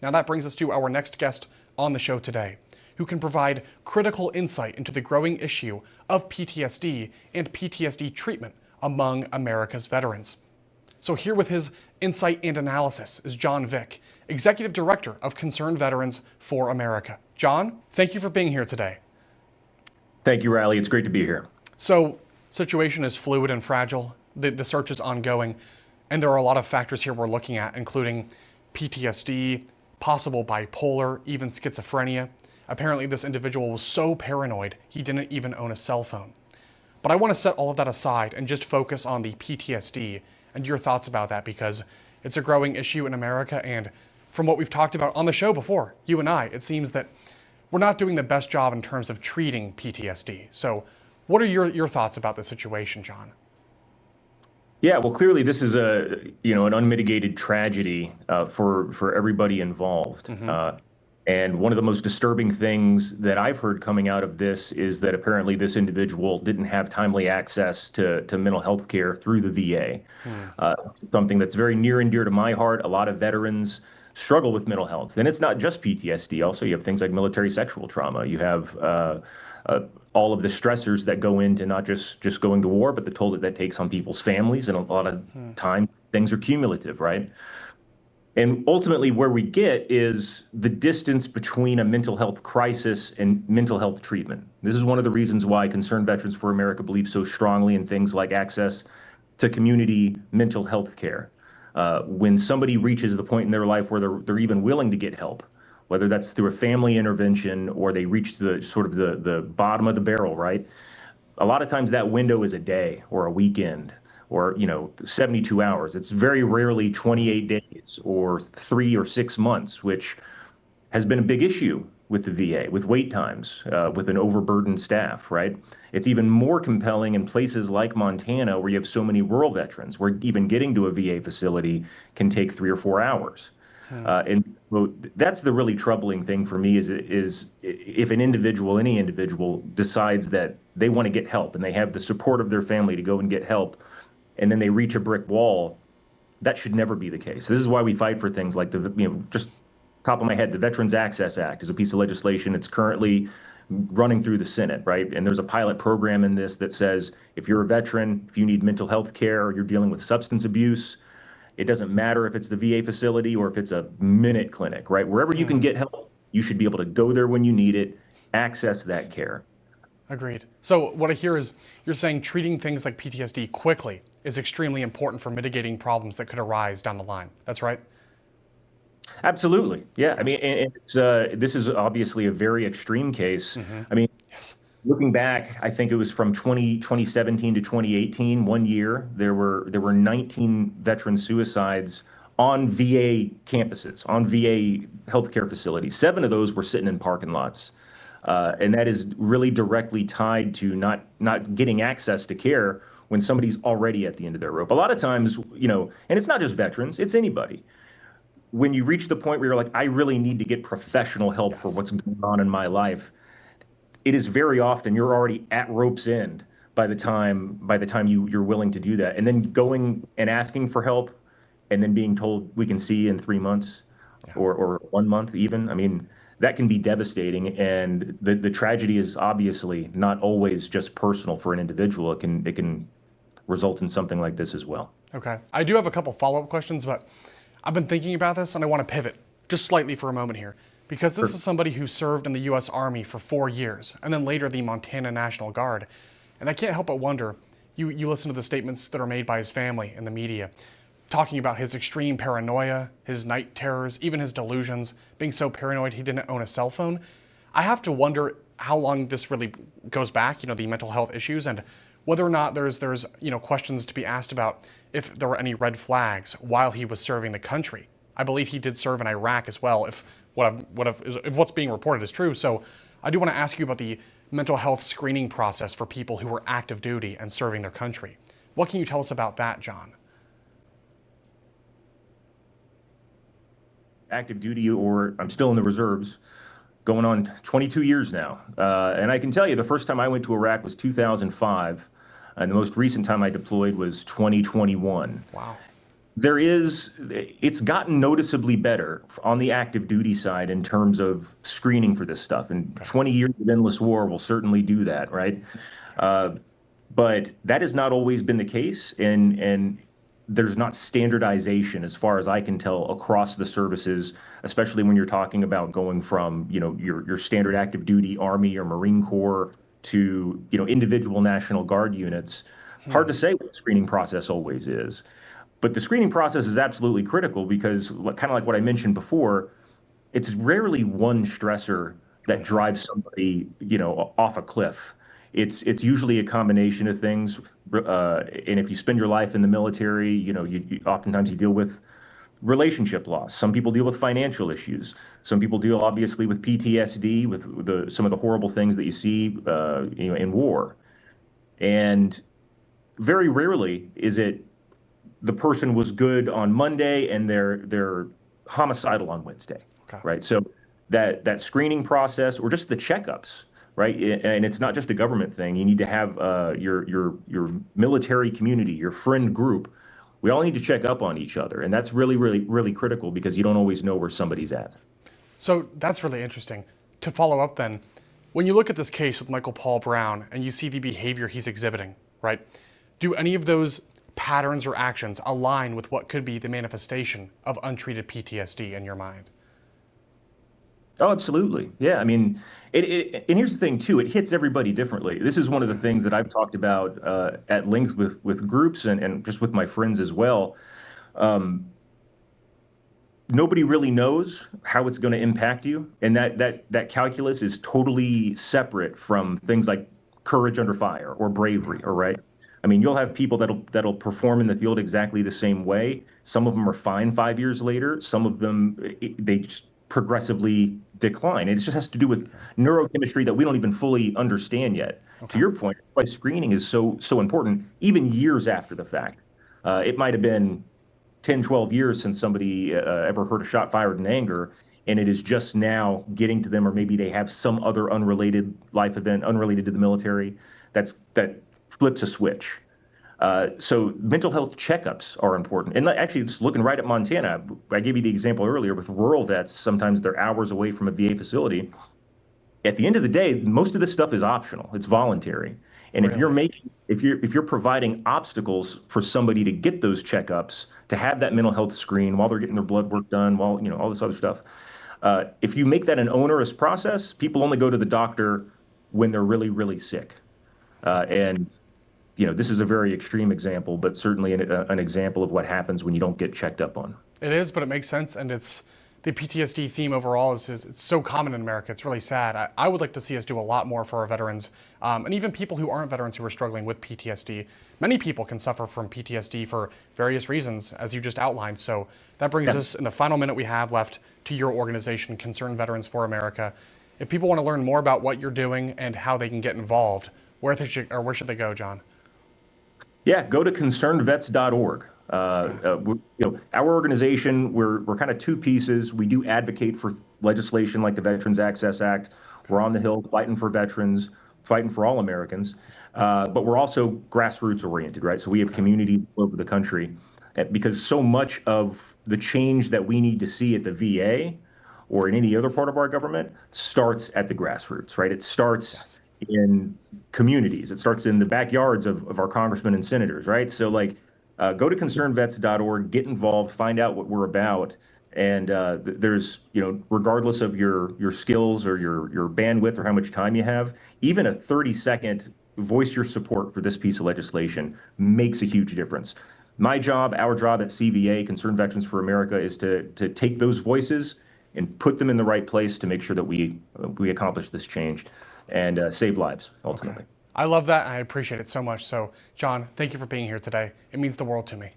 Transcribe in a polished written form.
Now that brings us to our next guest on the show today, who can provide critical insight into the growing issue of PTSD and PTSD treatment among America's veterans. So here with his insight and analysis is John Vick, Executive Director of Concerned Veterans for America. John, thank you for being here today. Thank you, Riley. It's great to be here. So, situation is fluid and fragile. The search is ongoing, and there are a lot of factors here we're looking at, including PTSD, possible bipolar, even schizophrenia. Apparently, this individual was so paranoid, he didn't even own a cell phone. But I want to set all of that aside and just focus on the PTSD and your thoughts about that, because it's a growing issue in America, and from what we've talked about on the show before, you and I, it seems that we're not doing the best job in terms of treating PTSD. So what are your thoughts about the situation, John? Yeah, well, clearly this is an unmitigated tragedy for everybody involved. And one of the most disturbing things that I've heard coming out of this is that apparently this individual didn't have timely access to mental health care through the VA. Something that's very near and dear to my heart. A lot of veterans struggle with mental health. And it's not just PTSD. Also, you have things like military sexual trauma. You have all of the stressors that go into not just going to war, but the toll that takes on people's families. And a lot of time, things are cumulative, right? And ultimately, where we get is the distance between a mental health crisis and mental health treatment. This is one of the reasons why Concerned Veterans for America believes so strongly in things like access to community mental health care. When somebody reaches the point in their life where they're even willing to get help, whether that's through a family intervention or they reach the bottom of the barrel, right? A lot of times that window is a day or a weekend, or 72 hours. It's very rarely 28 days or 3 or 6 months, which has been a big issue with the VA, with wait times, with an overburdened staff, right? It's even more compelling in places like Montana, where you have so many rural veterans, where even getting to a VA facility can take 3 or 4 hours. And that's the really troubling thing for me is if any individual decides that they want to get help and they have the support of their family to go and get help, and then they reach a brick wall, that should never be the case. This is why we fight for things like just top of my head, the Veterans Access Act is a piece of legislation. It's currently running through the Senate, right? And there's a pilot program in this that says if you're a veteran, if you need mental health care, or you're dealing with substance abuse, it doesn't matter if it's the VA facility or if it's a minute clinic, right? Wherever you can get help, you should be able to go there when you need it, access that care. Agreed. So what I hear is you're saying treating things like PTSD quickly is extremely important for mitigating problems that could arise down the line. That's right? Absolutely. Yeah. I mean, this is obviously a very extreme case. I mean, Yes. looking back, I think it was from 2017 to 2018, 1 year, there were 19 veteran suicides on VA campuses, on VA healthcare facilities. 7 of those were sitting in parking lots. And that is really directly tied to not getting access to care when somebody's already at the end of their rope. A lot of times, and it's not just veterans, it's anybody. When you reach the point where you're like, I really need to get professional help for what's going on in my life, it is very often you're already at rope's end by the time you're willing to do that. And then going and asking for help and then being told we can see you in 3 months or 1 month even. I mean, that can be devastating, and the tragedy is obviously not always just personal for an individual. It can result in something like this as well. Okay. I do have a couple follow-up questions, but I've been thinking about this and I want to pivot just slightly for a moment here, because this is somebody who served in the U.S. Army for 4 years and then later the Montana National Guard. And I can't help but wonder, you listen to the statements that are made by his family and the media, talking about his extreme paranoia, his night terrors, even his delusions, being so paranoid he didn't own a cell phone. I have to wonder how long this really goes back, the mental health issues, and whether or not there's questions to be asked about if there were any red flags while he was serving the country. I believe he did serve in Iraq as well, if what's being reported is true. So I do want to ask you about the mental health screening process for people who were active duty and serving their country. What can you tell us about that, John? Active duty, or I'm still in the reserves, going on 22 years now. And I can tell you the first time I went to Iraq was 2005, and the most recent time I deployed was 2021. Wow. It's gotten noticeably better on the active duty side in terms of screening for this stuff. And Okay. 20 years of endless war will certainly do that, right? Uh, but that has not always been the case, and there's not standardization, as far as I can tell, across the services, especially when you're talking about going from, your standard active duty Army or Marine Corps to, individual National Guard units. Hmm. Hard to say what the screening process always is. But the screening process is absolutely critical because, kind of like what I mentioned before, it's rarely one stressor that Hmm. drives somebody, off a cliff. It's usually a combination of things. And if you spend your life in the military, oftentimes you deal with relationship loss. Some people deal with financial issues. Some people deal obviously with PTSD, with some of the horrible things that you see, in war. And very rarely is it the person was good on Monday and they're homicidal on Wednesday, Okay. right? So that screening process or just the checkups, right? And it's not just a government thing. You need to have your military community, your friend group. We all need to check up on each other, and that's really, really, really critical because you don't always know where somebody's at. So that's really interesting. To follow up then, when you look at this case with Michael Paul Brown and you see the behavior he's exhibiting, right? Do any of those patterns or actions align with what could be the manifestation of untreated PTSD in your mind? Oh, absolutely. Yeah. I mean, and here's the thing too, it hits everybody differently. This is one of the things that I've talked about at length with groups and just with my friends as well. Um, Nobody really knows how it's going to impact you, and that calculus is totally separate from things like courage under fire or bravery, or right. I mean, you'll have people that'll perform in the field exactly the same way. Some of them are fine 5 years later. Some of them they just progressively decline. It just has to do with neurochemistry that we don't even fully understand yet. To Okay. your point, why screening is so important, even years after the fact. It might have been 10, 12 years since somebody ever heard a shot fired in anger, and it is just now getting to them, or maybe they have some other unrelated life event unrelated to the military that flips a switch. So mental health checkups are important. And actually, just looking right at Montana, I gave you the example earlier with rural vets. Sometimes they're hours away from a VA facility. At the end of the day, most of this stuff is optional. It's voluntary. And Really? if you're providing obstacles for somebody to get those checkups, to have that mental health screen while they're getting their blood work done, while all this other stuff, if you make that an onerous process, people only go to the doctor when they're really, really sick. And this is a very extreme example, but certainly an example of what happens when you don't get checked up on. It is, but it makes sense, and it's the PTSD theme overall is it's so common in America. It's really sad. I would like to see us do a lot more for our veterans, and even people who aren't veterans who are struggling with PTSD. Many people can suffer from PTSD for various reasons, as you just outlined. So that brings Yeah. us in the final minute we have left to your organization, Concerned Veterans for America. If people want to learn more about what you're doing and how they can get involved, where should they go, John? Yeah, go to concernedvets.org. Our organization, we're kind of two pieces. We do advocate for legislation like the Veterans Access Act. We're on the Hill fighting for veterans, fighting for all Americans. But we're also grassroots oriented, right? So we have Okay. communities all over the country because so much of the change that we need to see at the VA or in any other part of our government starts at the grassroots, right? It starts Yes. in communities. It starts in the backyards of our congressmen and senators, right? So, like, go to concernedvets.org, get involved, find out what we're about. And there's, regardless of your skills or your bandwidth or how much time you have, even a 30-second voice your support for this piece of legislation makes a huge difference. My job, our job at CVA, Concerned Veterans for America, is to take those voices and put them in the right place to make sure that we accomplish this change and save lives Okay. ultimately. I love that, and I appreciate it so much. So, John, thank you for being here today. It means the world to me.